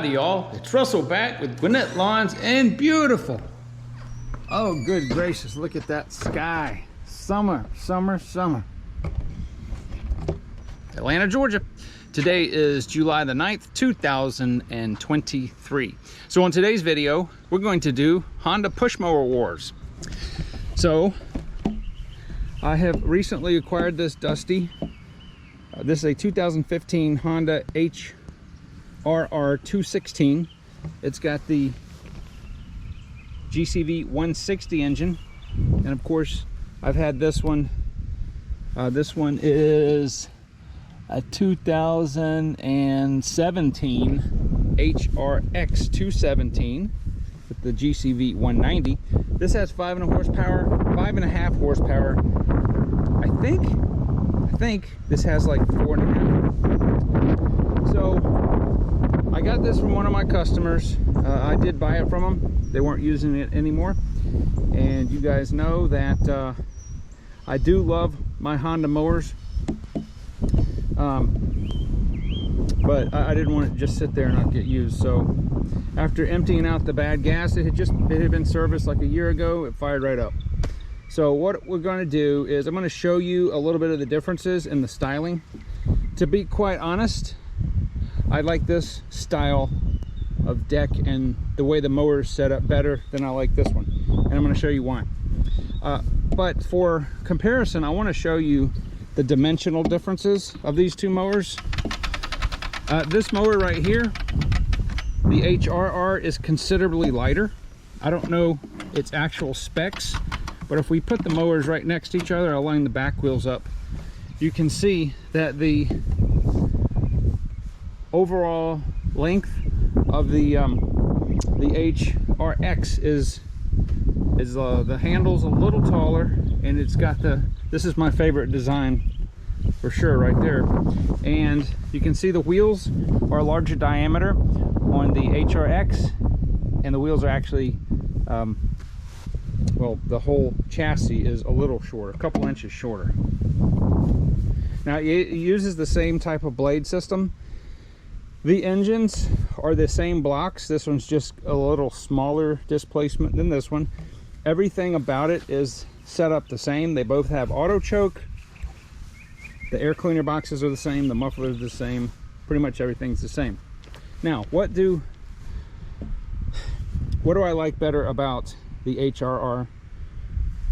Howdy y'all, it's Russell back with Gwinnett Lawns and beautiful. Oh good gracious, look at that sky. Summer, summer, summer. Atlanta, Georgia. Today is July the 9th, 2023. So on today's video, we're going to do Honda push mower wars. So I have recently acquired this Dusty. This is a 2015 Honda HRR 216. It's got the GCV 160 engine, and of course I've had this one. This one is a 2017 HRX 217 with the GCV 190. This has 5.5 horsepower. I think this has like 4.5. So I got this from one of my customers. I did buy it from them. They weren't using it anymore, and you guys know that I do love my Honda mowers, but I didn't want it to just sit there and not get used. So after emptying out the bad gas, it had been serviced like a year ago. It fired right up. So what we're going to do is I'm going to show you a little bit of the differences in the styling. To be quite honest, I like this style of deck and the way the mower is set up better than I like this one, and I'm going to show you why. But for comparison, I want to show you the dimensional differences of these two mowers. This mower right here, the HRR, is considerably lighter. I don't know its actual specs, but if we put the mowers right next to each other, I'll line the back wheels up, you can see that the overall length of the HRX is the handle's a little taller, and it's got this is my favorite design for sure right there. And you can see the wheels are a larger diameter on the HRX, and the wheels are actually well, the whole chassis is a little shorter, a couple inches shorter. Now it uses the same type of blade system. The engines are the same blocks. This one's just a little smaller displacement than this one. Everything about it is set up the same. They both have auto choke. The air cleaner boxes are the same. The muffler is the same. Pretty much everything's the same. Now, what do I like better about the HRR?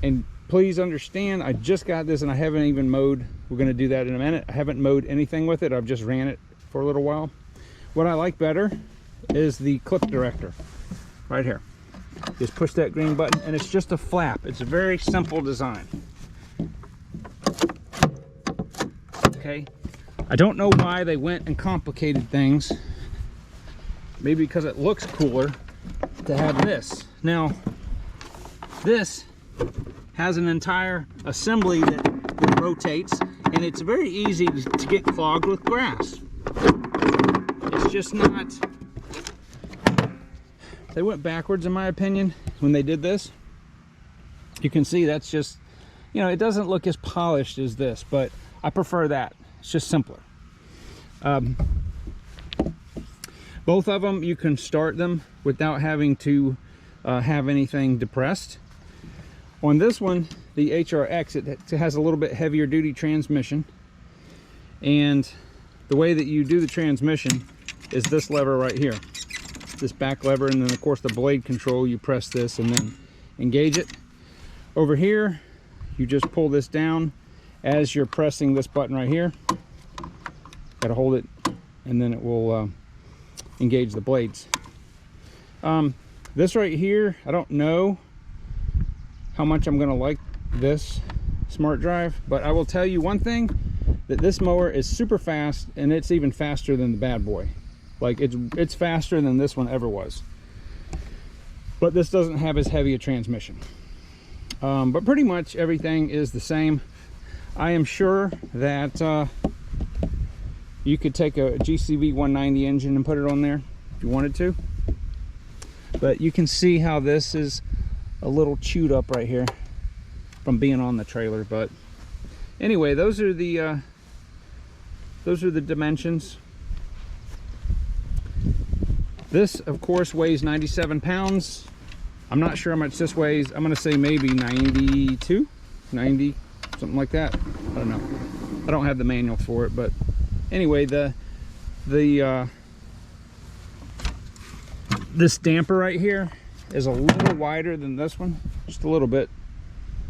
And please understand, I just got this and I haven't even mowed. We're going to do that in a minute. I haven't mowed anything with it. I've just ran it for a little while. What I like better is the clip director right here. Just push that green button and it's just a flap. It's a very simple design. Okay, I don't know why they went and complicated things. Maybe because it looks cooler to have this. Now, this has an entire assembly that rotates, and it's very easy to get clogged with grass. It's just not. They went backwards in my opinion when they did this. You can see that's just, you know, it doesn't look as polished as this, but I prefer that. It's just simpler. Both of them, you can start them without having to have anything depressed. On this one, the HRX, it has a little bit heavier duty transmission, and the way that you do the transmission is this lever right here, this back lever, and then of course the blade control, you press this and then engage it. Over here, you just pull this down as you're pressing this button right here. Got to hold it, and then it will engage the blades. This right here, I don't know how much I'm gonna like this smart drive, but I will tell you one thing, that this mower is super fast, and it's even faster than the bad boy. Like it's faster than this one ever was. But this doesn't have as heavy a transmission. But pretty much everything is the same. I am sure that you could take a GCV 190 engine and put it on there if you wanted to. But you can see how this is a little chewed up right here from being on the trailer. But anyway, those are the dimensions. This, of course, weighs 97 pounds. I'm not sure how much this weighs. I'm going to say maybe 92, 90, something like that. I don't know. I don't have the manual for it, but anyway, this damper right here is a little wider than this one, just a little bit.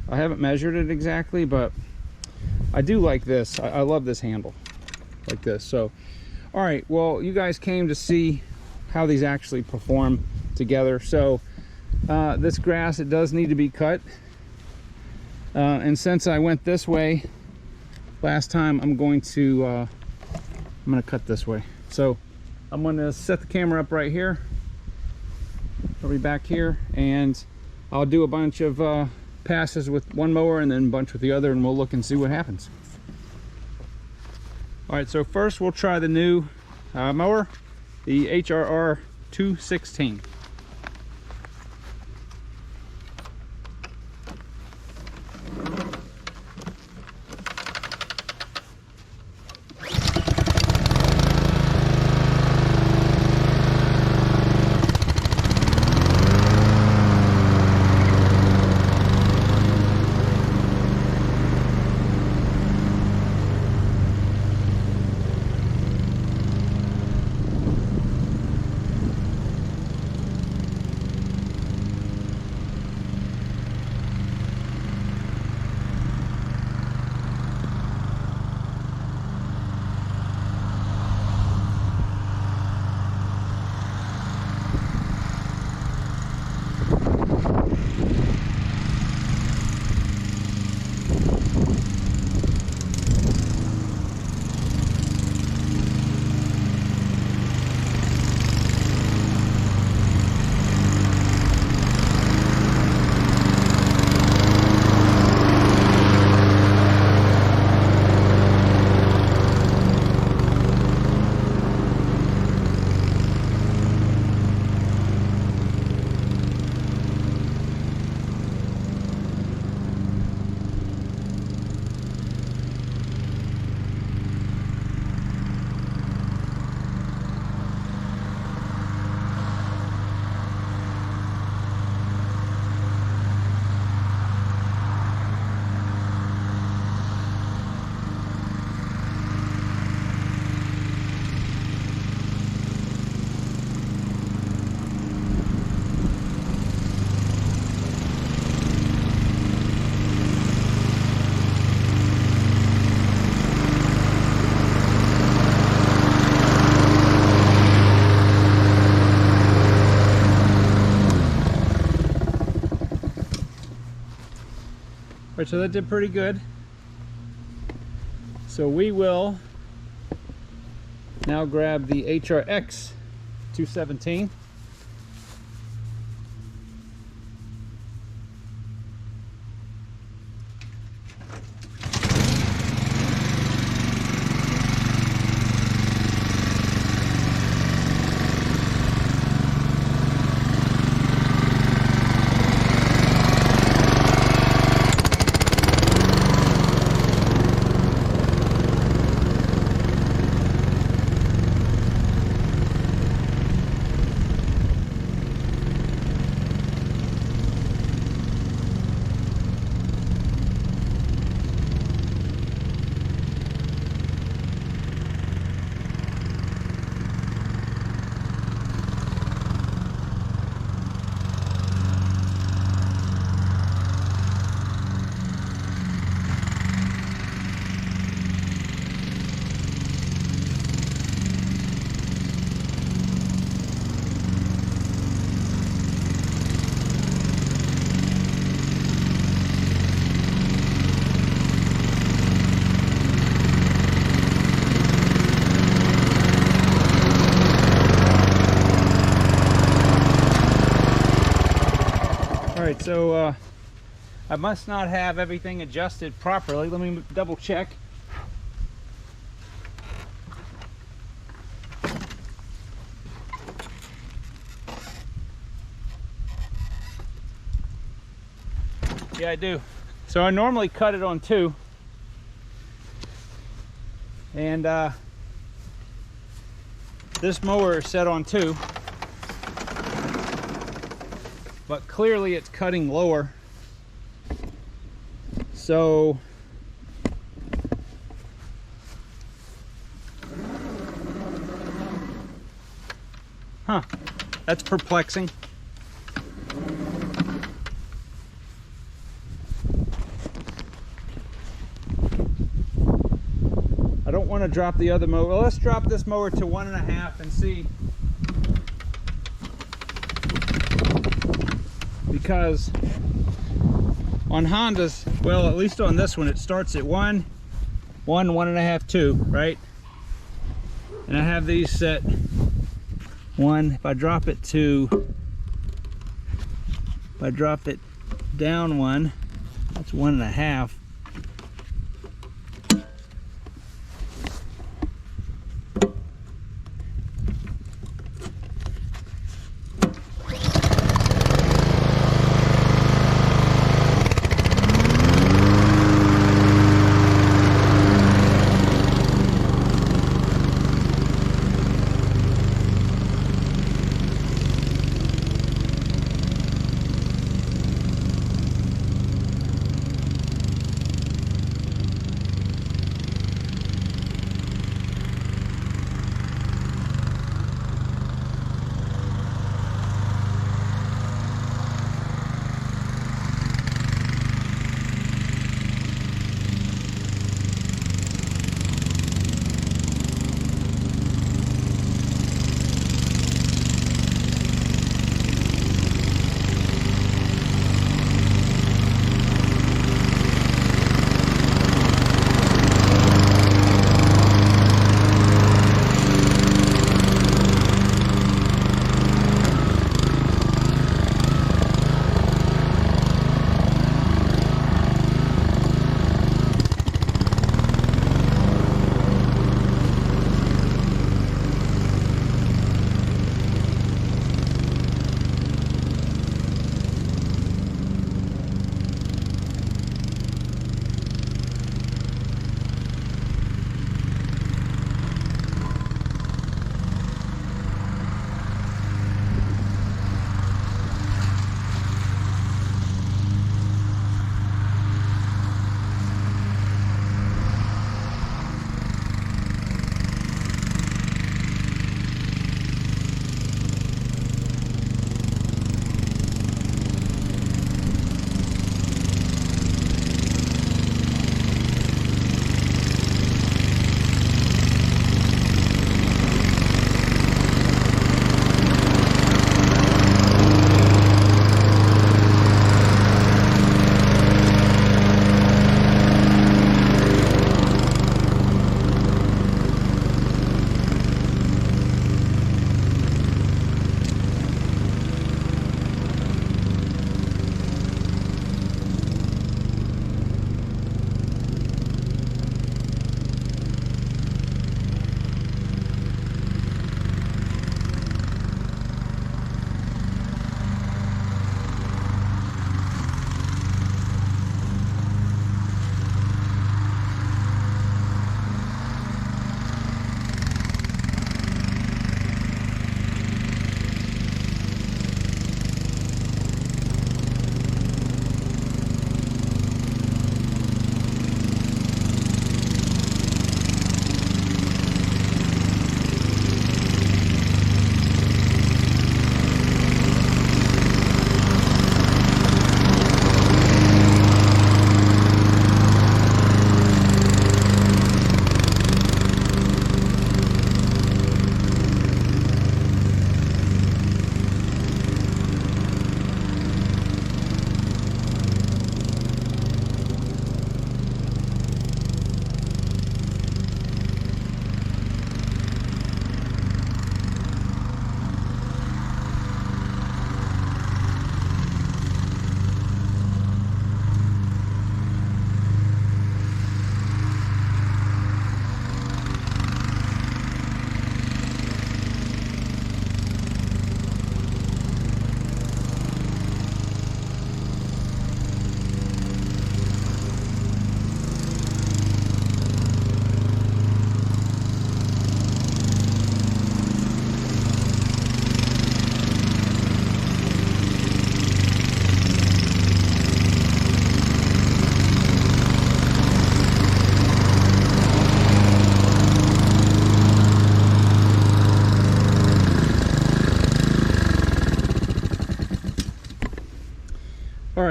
I haven't measured it exactly, but I do like this. I love this handle like this. So, all right, well, you guys came to see how these actually perform together. So this grass, it does need to be cut, and since I went this way last time, I'm going to cut this way. So I'm going to set the camera up right here. I'll be back here, and I'll do a bunch of passes with one mower and then a bunch with the other, and we'll look and see what happens. All right, so first we'll try the new mower, the HRR 216. Right, so that did pretty good. So we will now grab the HRX 217. Alright, so I must not have everything adjusted properly. Let me double check. Yeah, I do. So I normally cut it on 2. And this mower is set on 2. but clearly it's cutting lower. So that's perplexing. I don't want to drop the other mower. Well, let's drop this mower to 1.5 and see. Because on Hondas, well, at least on this one, it starts at 1, 1.5, 2, right? And I have these set 1. If I drop it down 1, that's 1.5.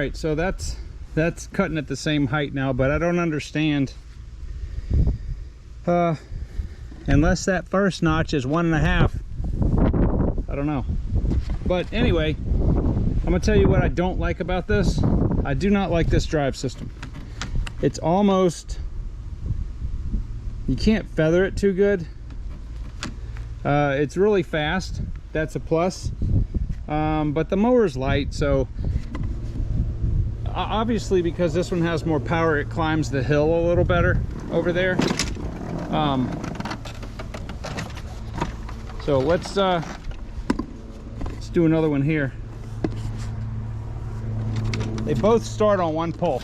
right, so that's cutting at the same height now, but I don't understand. Unless that first notch is 1.5, I don't know. But anyway, I'm gonna tell you what I don't like about this. I do not like this drive system. It's almost, you can't feather it too good. It's really fast, that's a plus. But the mower's light, so obviously because this one has more power, it climbs the hill a little better over there. So let's do another one here. They both start on one pull.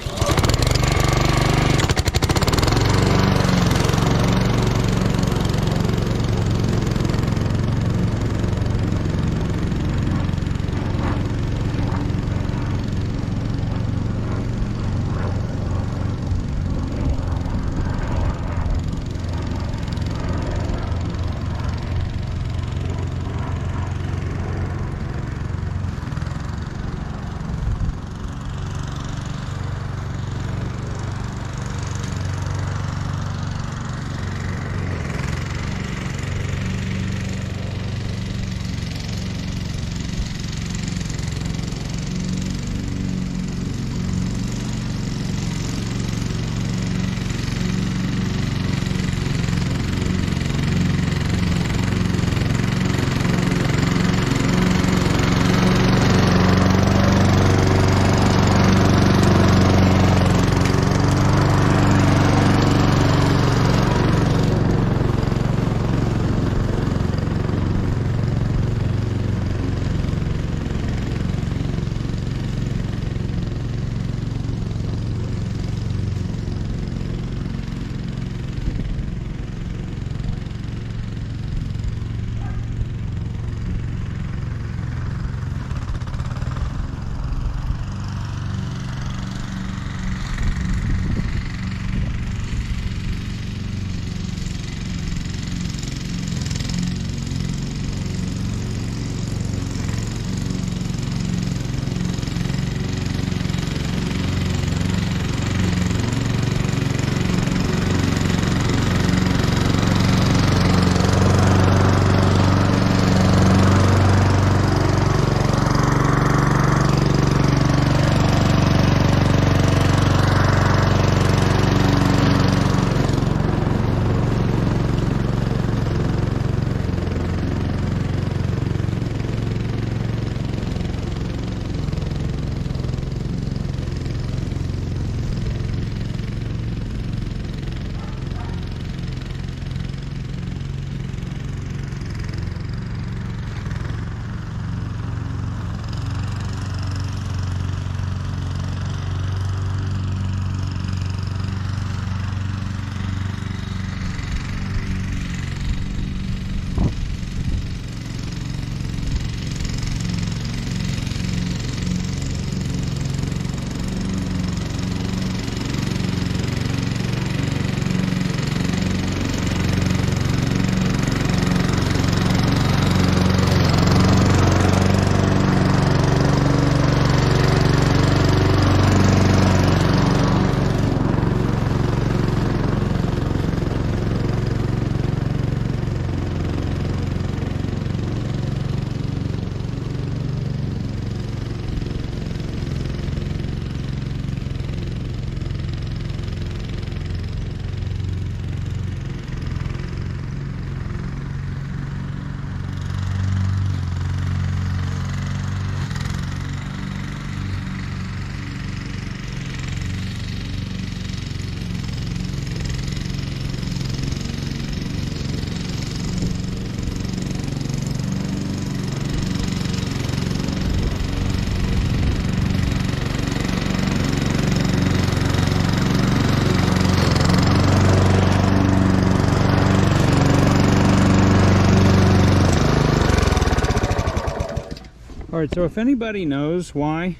All right, so if anybody knows why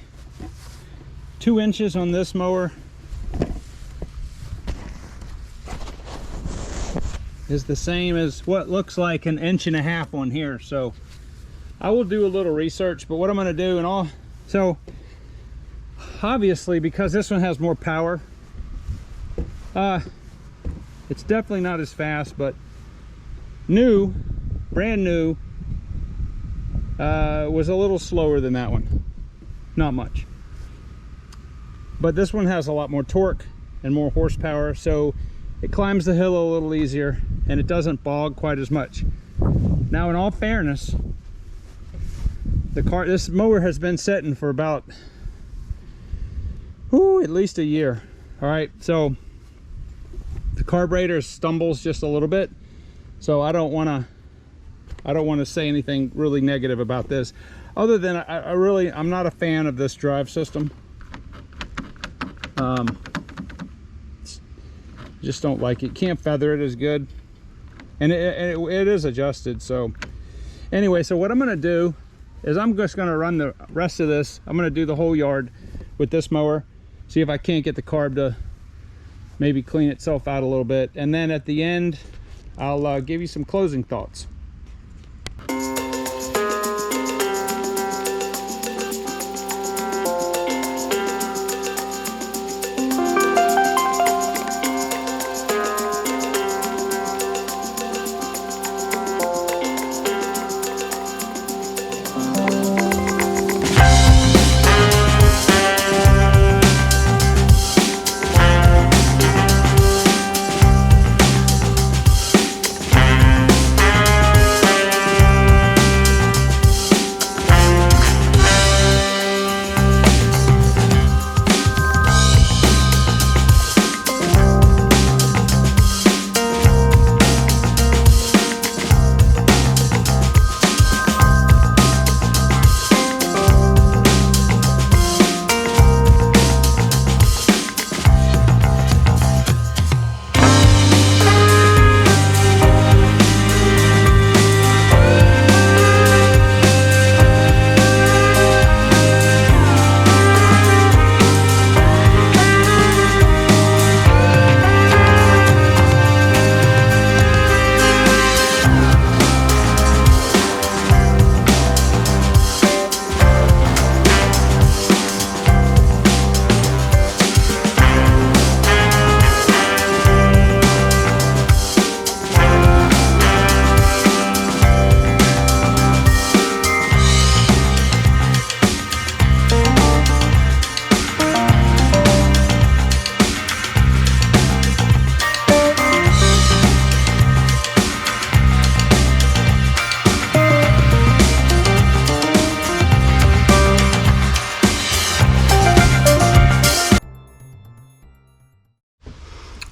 2 inches on this mower is the same as what looks like 1.5 inches on here, so I will do a little research. But what I'm going to do, so obviously, because this one has more power, it's definitely not as fast, but brand new, was a little slower than that one. Not much. But this one has a lot more torque and more horsepower, so it climbs the hill a little easier and it doesn't bog quite as much. Now, in all fairness, this mower has been sitting for about at least a year. All right, so the carburetor stumbles just a little bit, so I don't want to say anything really negative about this, other than I'm not a fan of this drive system. Just don't like it. Can't feather it as good, and it is adjusted. So anyway, so what I'm going to do is I'm just going to run the rest of this. I'm going to do the whole yard with this mower, see if I can't get the carb to maybe clean itself out a little bit, and then at the end I'll give you some closing thoughts.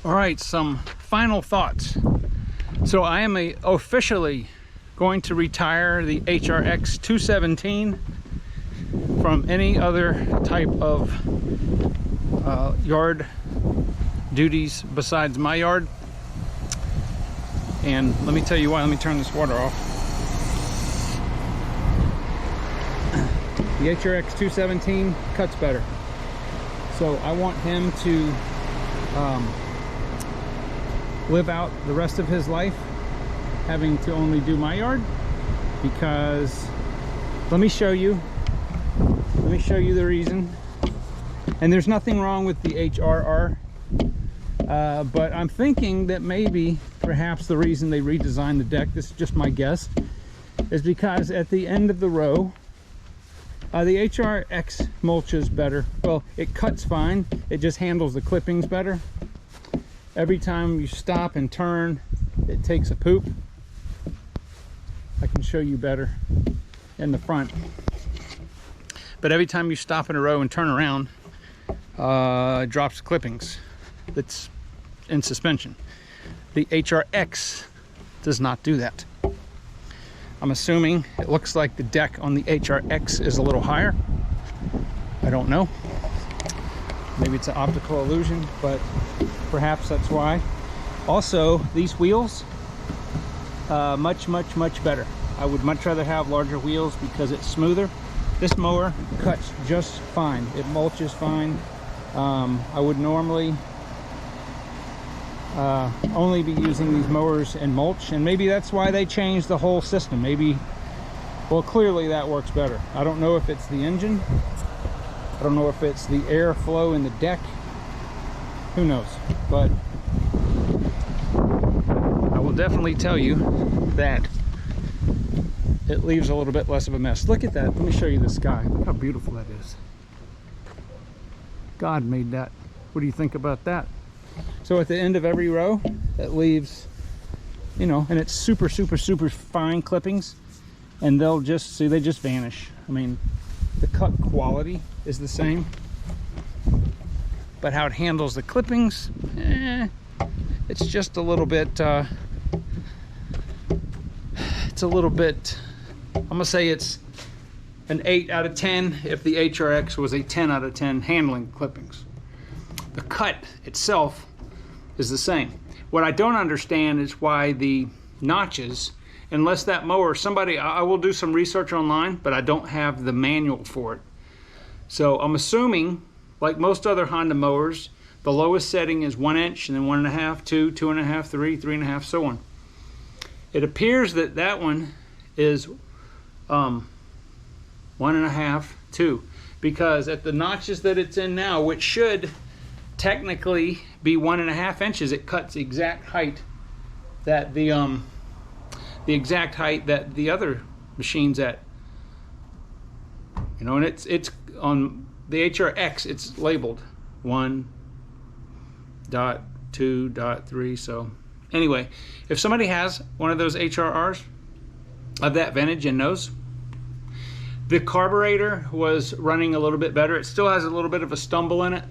All right, some final thoughts. So I am officially going to retire the HRX 217 from any other type of yard duties besides my yard. And let me tell you why. Let me turn this water off. The HRX 217 cuts better. So I want him to live out the rest of his life having to only do my yard, because let me show you the reason. And there's nothing wrong with the HRR, but I'm thinking that maybe perhaps the reason they redesigned the deck, this is just my guess, is because at the end of the row, the HRX mulches better. Well, it cuts fine, it just handles the clippings better. Every time you stop and turn, it takes a poop. I can show you better in the front. But every time you stop in a row and turn around, it drops clippings that's in suspension. The HRX does not do that. I'm assuming it looks like the deck on the HRX is a little higher. I don't know. Maybe it's an optical illusion, but perhaps that's why. Also, these wheels, much better. I would much rather have larger wheels because it's smoother. This mower cuts just fine. It mulches fine. I would normally only be using these mowers in mulch, and maybe that's why they changed the whole system. Maybe, well, clearly that works better. I don't know if it's the engine I don't know if it's the airflow in the deck, who knows, but I will definitely tell you that it leaves a little bit less of a mess. Look at that. Let me show you the sky. Look how beautiful that is. God made that. What do you think about that? So at the end of every row, it leaves, you know, and it's super, super, super fine clippings, and they'll just, see, they just vanish. I mean, the cut quality is the same, but how it handles the clippings, it's just a little bit, it's a little bit, I'm gonna say it's an 8 out of 10 if the HRX was a 10 out of 10 handling clippings. The cut itself is the same. What I don't understand is why the notches, unless that mower, somebody, I will do some research online, but I don't have the manual for it. So I'm assuming, like most other Honda mowers, the lowest setting is 1 inch, and then 1.5, 2, 2.5, 3, 3.5, so on. It appears that that one is 1.5, 2, because at the notches that it's in now, which should technically be 1.5 inches, it cuts the exact height that the exact height that the other machine's at. You know, and it's on the HRX, it's labeled 1.2.3. So anyway, if somebody has one of those HRRs of that vintage and knows, the carburetor was running a little bit better. It still has a little bit of a stumble in it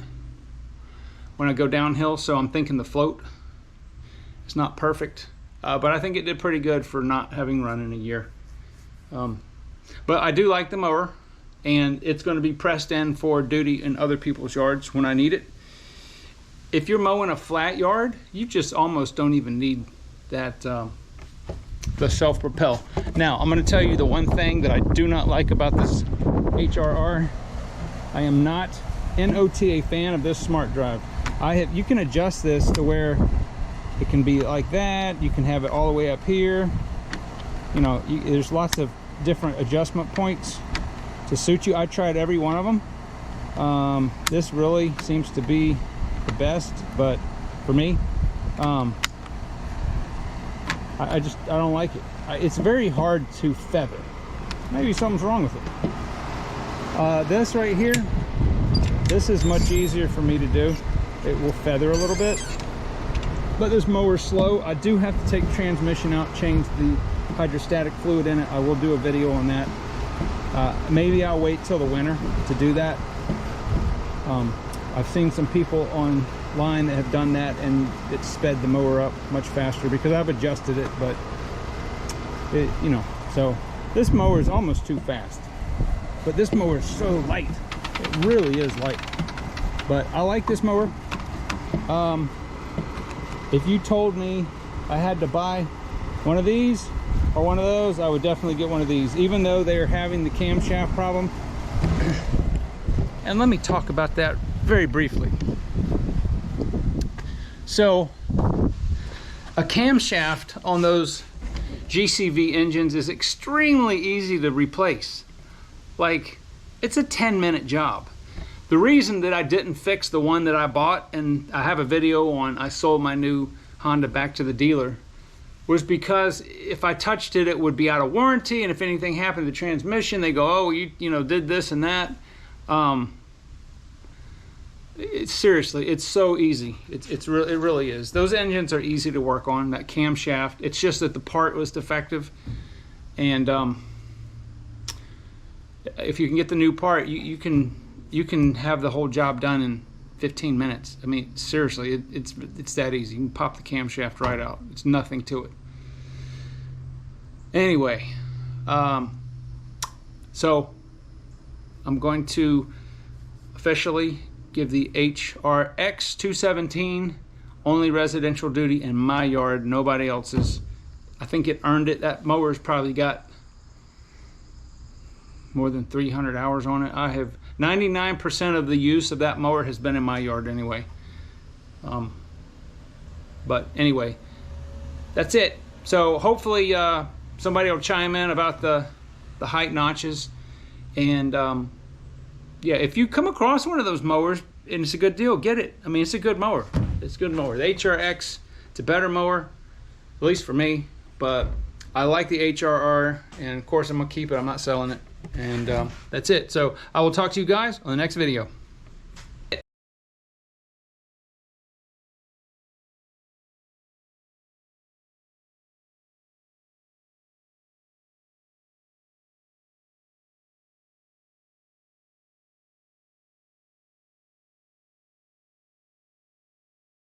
when I go downhill, so I'm thinking the float is not perfect, but I think it did pretty good for not having run in a year. But I do like the mower, and it's going to be pressed in for duty in other people's yards when I need it. If you're mowing a flat yard, you just almost don't even need that the self-propel. Now I'm going to tell you the one thing that I do not like about this HRR. I am not NOT a fan of this smart drive. You can adjust this to where it can be like that. You can have it all the way up here. You know, there's lots of different adjustment points to suit you. I tried every one of them. This really seems to be the best, but for me, I don't like it. It's very hard to feather. Maybe something's wrong with it. This right here, this is much easier for me to do. It will feather a little bit, but this mower's slow. I do have to take the transmission out, change the hydrostatic fluid in it. I will do a video on that. Maybe I'll wait till the winter to do that. I've seen some people online that have done that, and it sped the mower up much faster because I've adjusted it, but it, you know, so this mower is almost too fast, but this mower is so light. It really is light, but I like this mower. If you told me I had to buy one of these or one of those, I would definitely get one of these, even though they're having the camshaft problem. And let me talk about that very briefly. So a camshaft on those GCV engines is extremely easy to replace. Like, it's a 10-minute job. The reason that I didn't fix the one that I bought, and I have a video on, I sold my new Honda back to the dealer, was because if I touched it, it would be out of warranty, and if anything happened to the transmission, they go, oh, you know, did this and that. Seriously, it's so easy. It really is. Those engines are easy to work on, that camshaft. It's just that the part was defective, and if you can get the new part, you can have the whole job done in 15 minutes. I mean, seriously, it's that easy. You can pop the camshaft right out. It's nothing to it. Anyway, so I'm going to officially give the HRX 217 only residential duty in my yard, nobody else's. I think it earned it. That mower's probably got more than 300 hours on it. I have 99% of the use of that mower has been in my yard anyway. But anyway, that's it. So hopefully somebody will chime in about the height notches, and yeah, if you come across one of those mowers and it's a good deal, get it. I mean, it's a good mower. It's a good mower. The HRX, it's a better mower, at least for me. But I like the HRR, and of course I'm gonna keep it. I'm not selling it. And that's it. So I will talk to you guys on the next video.